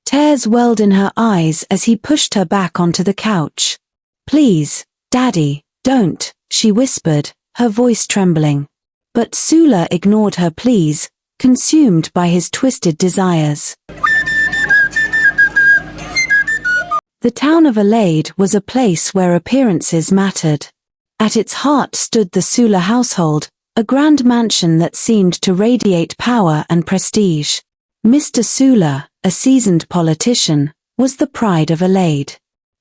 Tears welled in her eyes as he pushed her back onto the couch. "Please, Daddy, don't," she whispered, her voice trembling. But Sula ignored her pleas, consumed by his twisted desires. The town of Alade was a place where appearances mattered. At its heart stood the Sula household, a grand mansion that seemed to radiate power and prestige. Mr. Sula, a seasoned politician, was the pride of Alade.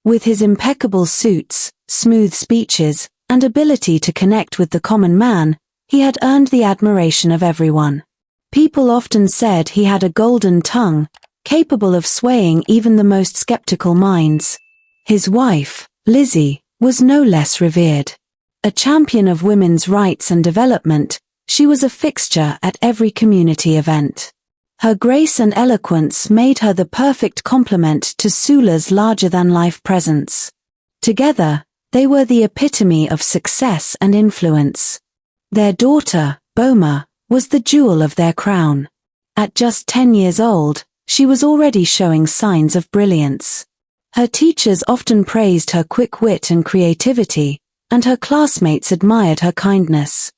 With his impeccable suits, smooth speeches, and ability to connect with the common man, he had earned the admiration of everyone. People often said he had a golden tongue, capable of swaying even the most skeptical minds. His wife, Lizzie, was no less revered. A champion of women's rights and development, she was a fixture at every community event. Her grace and eloquence made her the perfect complement to Sula's larger-than-life presence. Together, they were the epitome of success and influence. Their daughter, Boma, was the jewel of their crown. At just 10 years old, she was already showing signs of brilliance. Her teachers often praised her quick wit and creativity, and her classmates admired her kindness.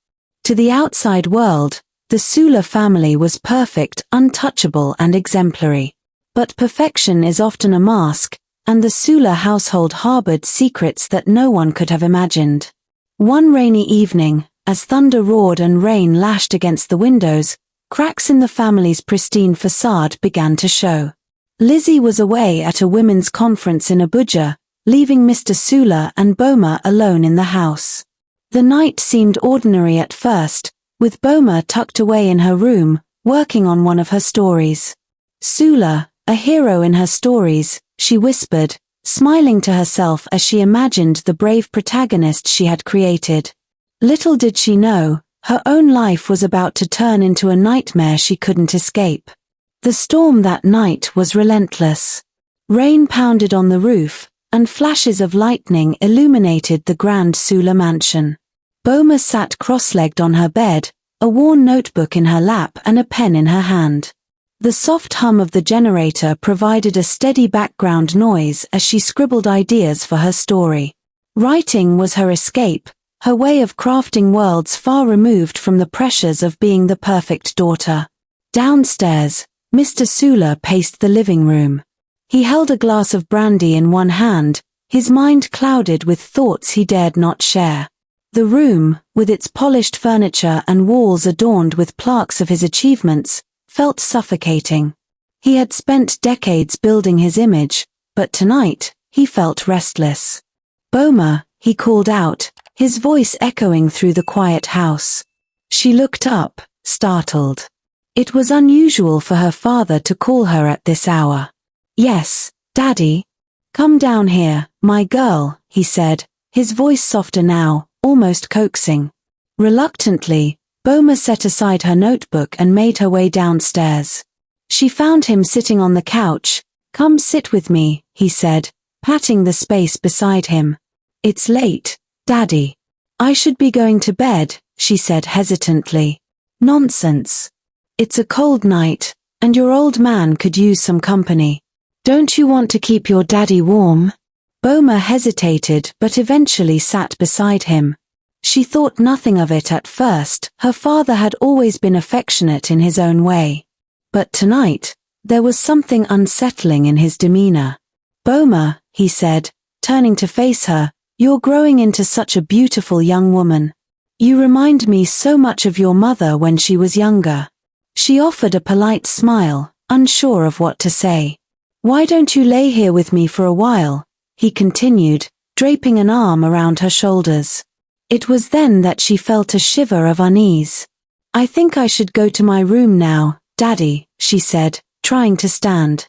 To the outside world, the Sula family was perfect, untouchable, and exemplary. But perfection is often a mask, and the Sula household harbored secrets that no one could have imagined. One rainy evening, as thunder roared and rain lashed against the windows, cracks in the family's pristine facade began to show. Lizzie was away at a women's conference in Abuja, leaving Mr. Sula and Boma alone in the house. The night seemed ordinary at first, with Boma tucked away in her room, working on one of her stories. "Sula, a hero in her stories," she whispered, smiling to herself as she imagined the brave protagonist she had created. Little did she know, her own life was about to turn into a nightmare she couldn't escape. The storm that night was relentless. Rain pounded on the roof, and flashes of lightning illuminated the grand Sula mansion. Boma sat cross-legged on her bed, a worn notebook in her lap and a pen in her hand. The soft hum of the generator provided a steady background noise as she scribbled ideas for her story. Writing was her escape, her way of crafting worlds far removed from the pressures of being the perfect daughter. Downstairs, Mr. Sula paced the living room. He held a glass of brandy in one hand, his mind clouded with thoughts he dared not share. The room, with its polished furniture and walls adorned with plaques of his achievements, felt suffocating. He had spent decades building his image, but tonight, he felt restless. "Boma," he called out, his voice echoing through the quiet house. She looked up, startled. It was unusual for her father to call her at this hour. "Yes, Daddy." "Come down here, my girl," he said, his voice softer now, almost coaxing. Reluctantly, Boma set aside her notebook and made her way downstairs. She found him sitting on the couch. "Come sit with me," he said, patting the space beside him. "It's late, Daddy." "I should be going to bed," she said hesitantly. "Nonsense. It's a cold night, and your old man could use some company. Don't you want to keep your daddy warm?" Boma hesitated but eventually sat beside him. She thought nothing of it at first, her father had always been affectionate in his own way. But tonight, there was something unsettling in his demeanor. "Boma," he said, turning to face her, "you're growing into such a beautiful young woman. You remind me so much of your mother when she was younger." She offered a polite smile, unsure of what to say. "Why don't you lay here with me for a while?" he continued, draping an arm around her shoulders. It was then that she felt a shiver of unease. "I think I should go to my room now, Daddy," she said, trying to stand.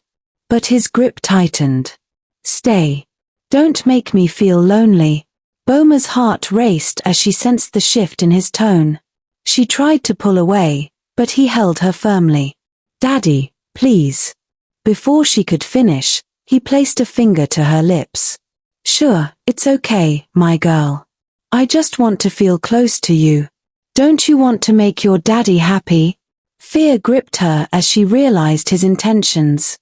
But his grip tightened. "Stay. Don't make me feel lonely." Boma's heart raced as she sensed the shift in his tone. She tried to pull away, but he held her firmly. "Daddy, please." Before she could finish, he placed a finger to her lips. "Sure, it's okay, my girl. I just want to feel close to you. Don't you want to make your daddy happy?" Fear gripped her as she realized his intentions.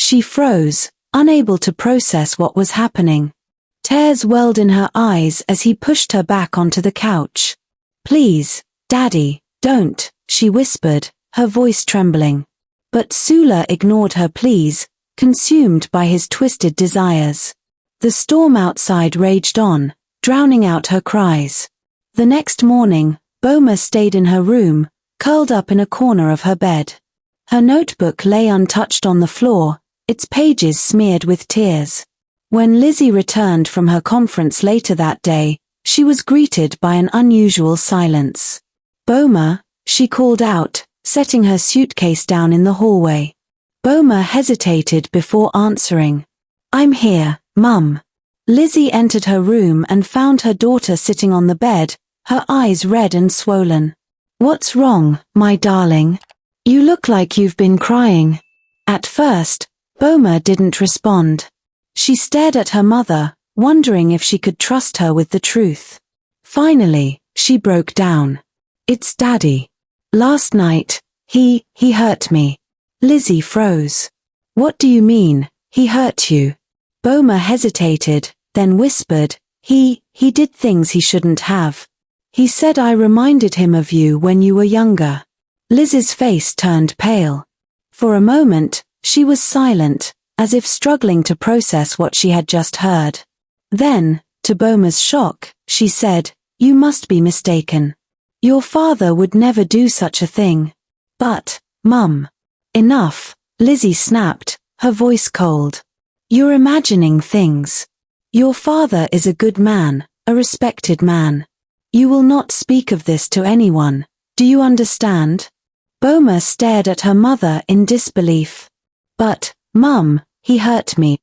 She froze, unable to process what was happening. Tears welled in her eyes as he pushed her back onto the couch. "Please, Daddy, don't," she whispered, her voice trembling. But Sula ignored her pleas, consumed by his twisted desires. The storm outside raged on, drowning out her cries. The next morning, Boma stayed in her room, curled up in a corner of her bed. Her notebook lay untouched on the floor, its pages smeared with tears. When Lizzie returned from her conference later that day, she was greeted by an unusual silence. "Boma," she called out, setting her suitcase down in the hallway. Boma hesitated before answering. "I'm here, Mum." Lizzie entered her room and found her daughter sitting on the bed, her eyes red and swollen. "What's wrong, my darling? You look like you've been crying." At first, Boma didn't respond. She stared at her mother, wondering if she could trust her with the truth. Finally, she broke down. "It's Daddy. Last night, he hurt me." Lizzie froze. "What do you mean, he hurt you?" Boma hesitated, then whispered, He did things he shouldn't have. He said I reminded him of you when you were younger." Liz's face turned pale. For a moment, she was silent, as if struggling to process what she had just heard. Then, to Boma's shock, she said, "You must be mistaken. Your father would never do such a thing." "But, Mum." "Enough," Lizzie snapped, her voice cold. "You're imagining things. Your father is a good man, a respected man. You will not speak of this to anyone. Do you understand?" Boma stared at her mother in disbelief. "But, Mum, he hurt me.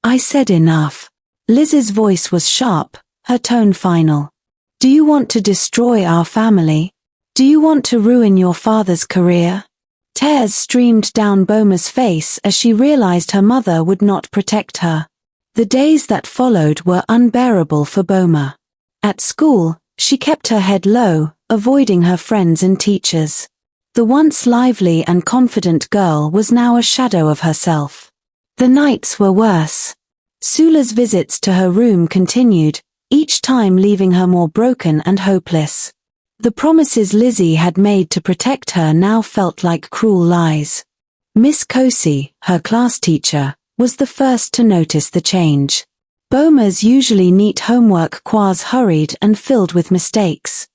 I said enough." Liz's voice was sharp, her tone final. "Do you want to destroy our family? Do you want to ruin your father's career?" Tears streamed down Boma's face as she realized her mother would not protect her. The days that followed were unbearable for Boma. At school, she kept her head low, avoiding her friends and teachers. The once lively and confident girl was now a shadow of herself. The nights were worse. Sula's visits to her room continued, each time leaving her more broken and hopeless. The promises Lizzie had made to protect her now felt like cruel lies. Miss Cossey, her class teacher, was the first to notice the change. Boma's usually neat homework was hurried and filled with mistakes.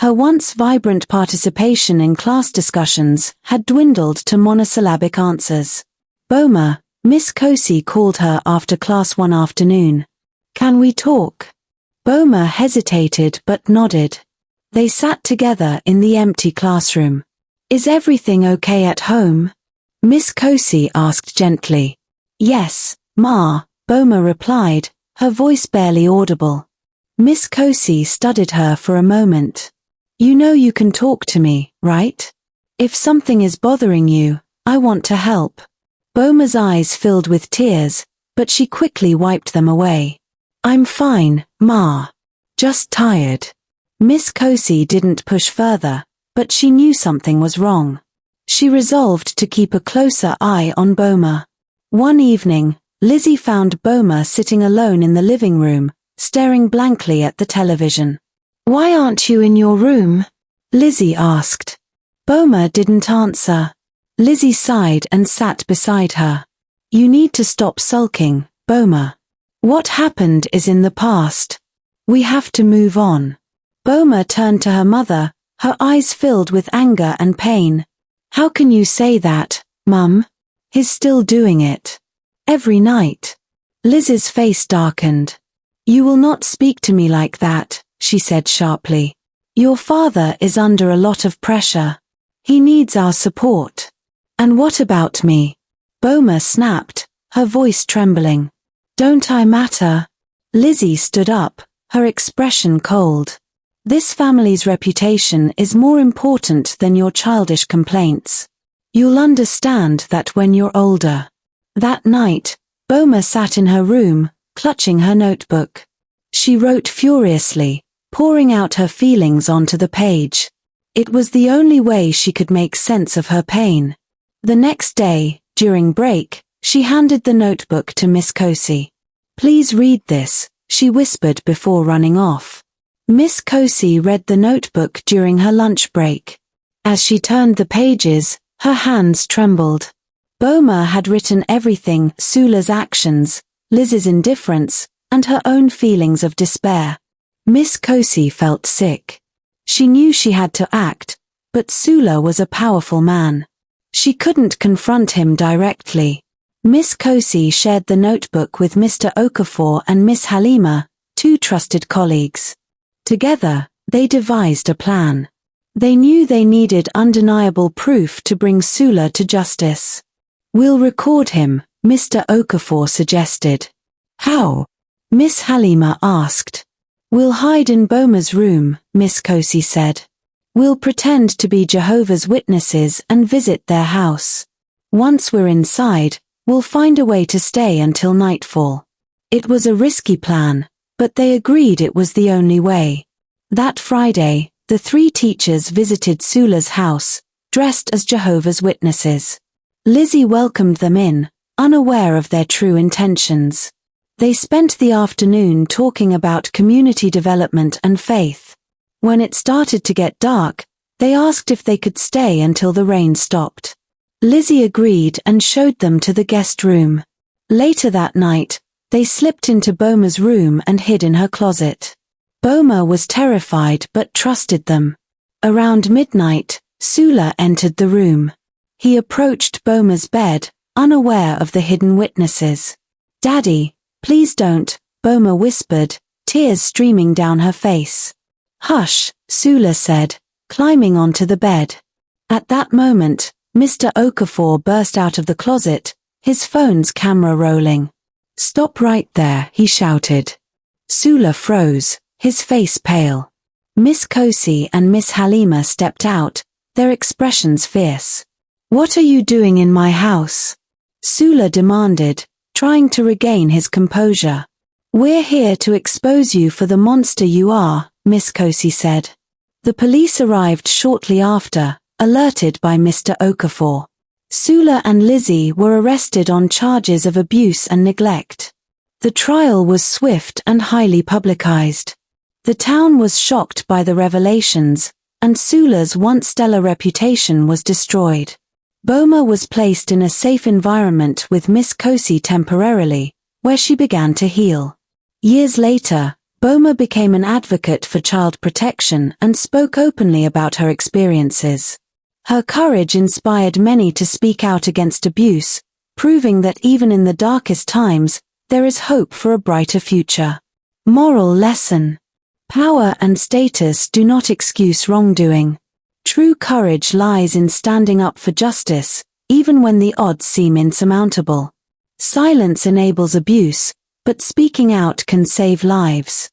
Her once vibrant participation in class discussions had dwindled to monosyllabic answers. "Boma," Miss Cossey called her after class one afternoon. "Can we talk?" Boma hesitated but nodded. They sat together in the empty classroom. "Is everything okay at home?" Miss Cossey asked gently. "Yes, Ma," Boma replied, her voice barely audible. Miss Cossey studied her for a moment. "You know you can talk to me, right? If something is bothering you, I want to help." Boma's eyes filled with tears, but she quickly wiped them away. "I'm fine, Ma. Just tired." Miss Cossey didn't push further, but she knew something was wrong. She resolved to keep a closer eye on Boma. One evening, Lizzie found Boma sitting alone in the living room, staring blankly at the television. "Why aren't you in your room?" Lizzie asked. Boma didn't answer. Lizzie sighed and sat beside her. "You need to stop sulking, Boma. What happened is in the past. We have to move on." Boma turned to her mother, her eyes filled with anger and pain. "How can you say that, Mum? He's still doing it. Every night." Liz's face darkened. "You will not speak to me like that," she said sharply. "Your father is under a lot of pressure. He needs our support." "And what about me?" Boma snapped, her voice trembling. "Don't I matter?" Lizzie stood up, her expression cold. "This family's reputation is more important than your childish complaints. You'll understand that when you're older." That night, Boma sat in her room, clutching her notebook. She wrote furiously, pouring out her feelings onto the page. It was the only way she could make sense of her pain. The next day, During break, she handed the notebook to Miss Cossey. "Please read this," she whispered before running off. Miss Cossey read the notebook during her lunch break. As she turned the pages, her hands trembled. Boma had written everything: Sula's actions, Liz's indifference, and her own feelings of despair. Miss Cossey felt sick. She knew she had to act, but Sula was a powerful man. She couldn't confront him directly. Miss Cossey shared the notebook with Mr. Okafor and Miss Halima, two trusted colleagues. Together, they devised a plan. They knew they needed undeniable proof to bring Sula to justice. "We'll record him," Mr. Okafor suggested. "How?" Miss Halima asked. "We'll hide in Boma's room," Miss Cossey said. "We'll pretend to be Jehovah's Witnesses and visit their house. Once we're inside, we'll find a way to stay until nightfall." It was a risky plan, but they agreed it was the only way. That Friday, the three teachers visited Sula's house, dressed as Jehovah's Witnesses. Lizzie welcomed them in, unaware of their true intentions. They spent the afternoon talking about community development and faith. When it started to get dark, they asked if they could stay until the rain stopped. Lizzie agreed and showed them to the guest room. Later that night, they slipped into Boma's room and hid in her closet. Boma was terrified but trusted them. Around midnight, Sula entered the room. He approached Boma's bed, unaware of the hidden witnesses. "Daddy, please don't," Boma whispered, tears streaming down her face. "Hush," Sula said, climbing onto the bed. At that moment, Mr. Okafor burst out of the closet, his phone's camera rolling. "Stop right there," he shouted. Sula froze, his face pale. Miss Cossey and Miss Halima stepped out, their expressions fierce. "What are you doing in my house?" Sula demanded, trying to regain his composure. "We're here to expose you for the monster you are," Miss Cossey said. The police arrived shortly after, alerted by Mr. Okafor. Sula and Lizzie were arrested on charges of abuse and neglect. The trial was swift and highly publicized. The town was shocked by the revelations, and Sula's once stellar reputation was destroyed. Boma was placed in a safe environment with Miss Cossey temporarily, where she began to heal. Years later, Boma became an advocate for child protection and spoke openly about her experiences. Her courage inspired many to speak out against abuse, proving that even in the darkest times, there is hope for a brighter future. Moral lesson: power and status do not excuse wrongdoing. True courage lies in standing up for justice, even when the odds seem insurmountable. Silence enables abuse, but speaking out can save lives.